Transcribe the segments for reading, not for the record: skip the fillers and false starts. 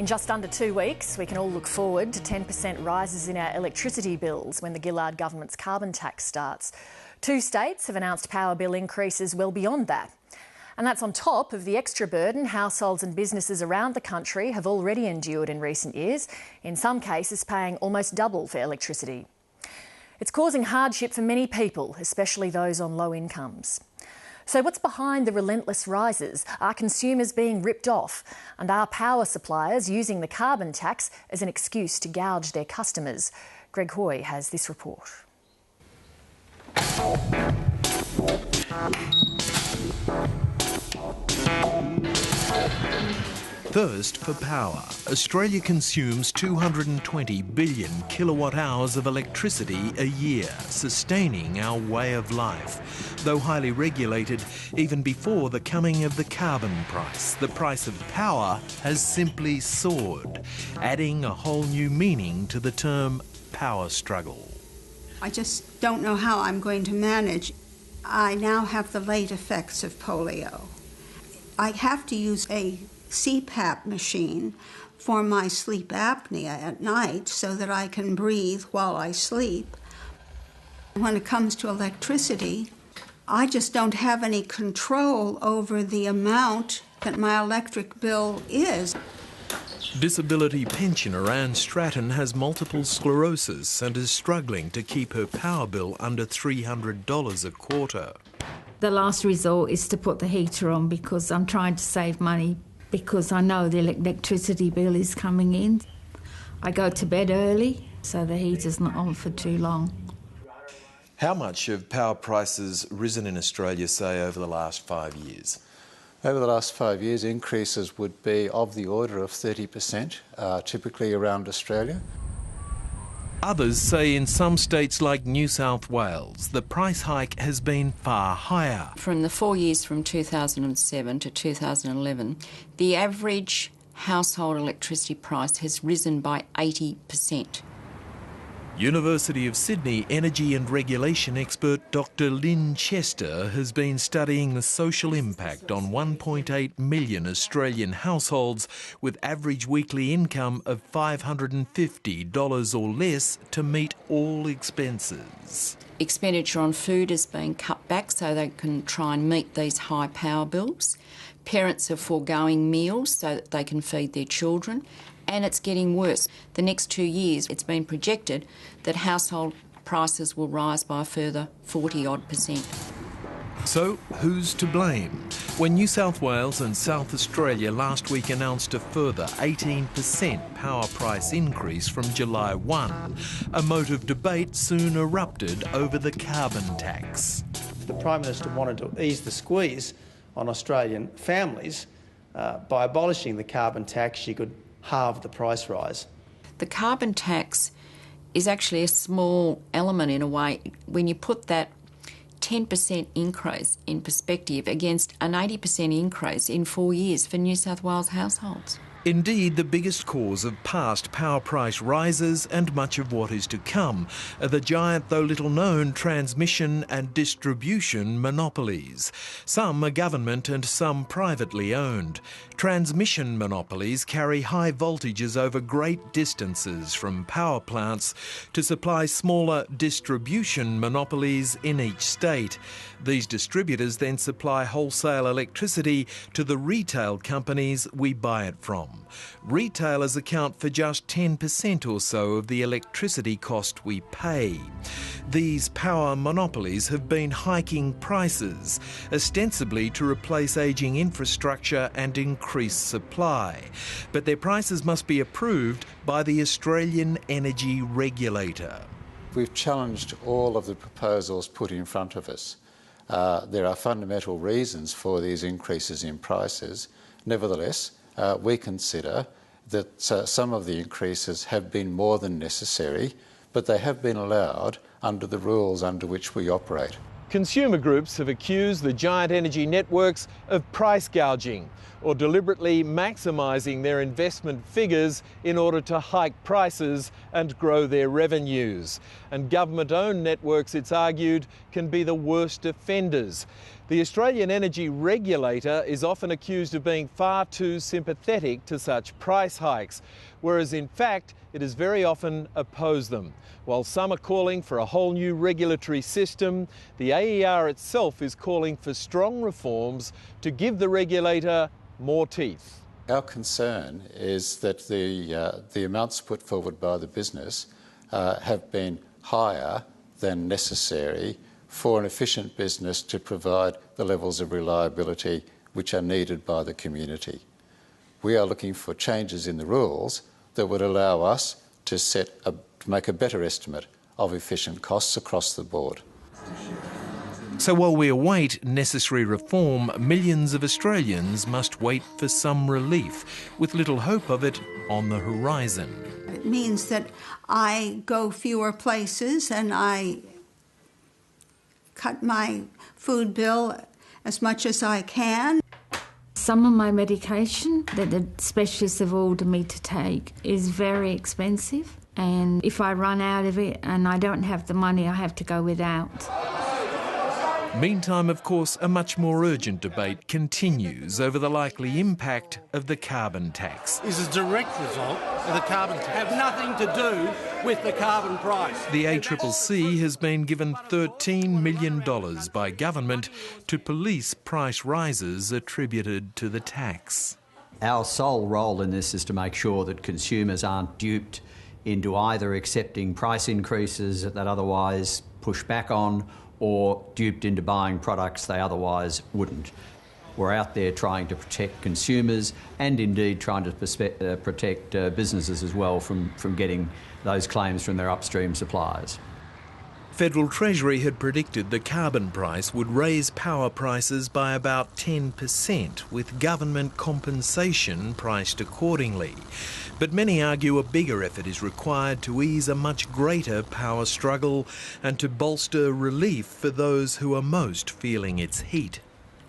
In just under 2 weeks, we can all look forward to 10% rises in our electricity bills when the Gillard government's carbon tax starts. 2 states have announced power bill increases well beyond that. And that's on top of the extra burden households and businesses around the country have already endured in recent years, in some cases paying almost double for electricity. It's causing hardship for many people, especially those on low incomes. So what's behind the relentless rises? Are consumers being ripped off? And are power suppliers using the carbon tax as an excuse to gouge their customers? Greg Hoy has this report. Thirst for power. Australia consumes 220 billion kilowatt hours of electricity a year, sustaining our way of life. Though highly regulated, even before the coming of the carbon price, the price of power has simply soared, adding a whole new meaning to the term power struggle. I just don't know how I'm going to manage. I now have the late effects of polio. I have to use a CPAP machine for my sleep apnea at night so that I can breathe while I sleep. When it comes to electricity, I just don't have any control over the amount that my electric bill is. Disability pensioner Anne Stratton has multiple sclerosis and is struggling to keep her power bill under $300 a quarter. The last resort is to put the heater on because I'm trying to save money because I know the electricity bill is coming in. I go to bed early so the heater's not on for too long. How much have power prices risen in Australia, say, over the last 5 years? Over the last 5 years, increases would be of the order of 30%, typically around Australia. Others say in some states like New South Wales, the price hike has been far higher. From the 4 years from 2007 to 2011, the average household electricity price has risen by 80%. University of Sydney energy and regulation expert Dr Lynn Chester has been studying the social impact on 1.8 million Australian households with average weekly income of $550 or less to meet all expenses. Expenditure on food is being cut back so they can try and meet these high power bills. Parents are foregoing meals so that they can feed their children. And it's getting worse. The next 2 years, it's been projected that household prices will rise by a further 40-odd%. So, who's to blame? When New South Wales and South Australia last week announced a further 18% power price increase from July 1, a moat of debate soon erupted over the carbon tax. The Prime Minister wanted to ease the squeeze on Australian families. By abolishing the carbon tax, she could halve the price rise. The carbon tax is actually a small element in a way when you put that 10% increase in perspective against an 80% increase in 4 years for New South Wales households. Indeed, the biggest cause of past power price rises and much of what is to come are the giant, though little known, transmission and distribution monopolies. Some are government and some privately owned. Transmission monopolies carry high voltages over great distances from power plants to supply smaller distribution monopolies in each state. These distributors then supply wholesale electricity to the retail companies we buy it from. Retailers account for just 10% or so of the electricity cost we pay. These power monopolies have been hiking prices, ostensibly to replace ageing infrastructure and increase supply. But their prices must be approved by the Australian Energy Regulator. We've challenged all of the proposals put in front of us. There are fundamental reasons for these increases in prices. Nevertheless, we consider that some of the increases have been more than necessary, but they have been allowed under the rules under which we operate. Consumer groups have accused the giant energy networks of price gouging or deliberately maximising their investment figures in order to hike prices and grow their revenues. And government-owned networks, it's argued, can be the worst offenders. The Australian Energy Regulator is often accused of being far too sympathetic to such price hikes, whereas in fact it has very often opposed them. While some are calling for a whole new regulatory system, the AER itself is calling for strong reforms to give the regulator more teeth. Our concern is that the amounts put forward by the business have been higher than necessary for an efficient business to provide the levels of reliability which are needed by the community. We are looking for changes in the rules that would allow us to make a better estimate of efficient costs across the board. So while we await necessary reform, millions of Australians must wait for some relief, with little hope of it on the horizon. It means that I go fewer places and I cut my food bill as much as I can. Some of my medication that the specialists have ordered me to take is very expensive, and if I run out of it and I don't have the money, I have to go without. Meantime, of course, a much more urgent debate continues over the likely impact of the carbon tax. Is a direct result of the carbon tax. Have nothing to do with the carbon price. The ACCC has been given $13 million by government to police price rises attributed to the tax. Our sole role in this is to make sure that consumers aren't duped into either accepting price increases that otherwise push back on, or duped into buying products they otherwise wouldn't. We're out there trying to protect consumers and indeed trying to protect businesses as well from getting those claims from their upstream suppliers. Federal Treasury had predicted the carbon price would raise power prices by about 10%, with government compensation priced accordingly. But many argue a bigger effort is required to ease a much greater power struggle and to bolster relief for those who are most feeling its heat.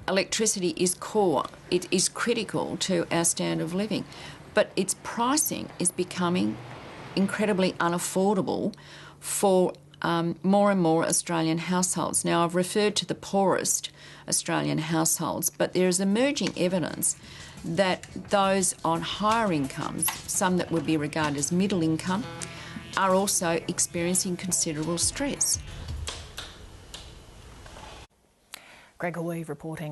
Electricity is core. It is critical to our standard of living, but its pricing is becoming incredibly unaffordable for more and more Australian households. Now, I've referred to the poorest Australian households, but there is emerging evidence that those on higher incomes, some that would be regarded as middle income, are also experiencing considerable stress. Gregor Weave reporting.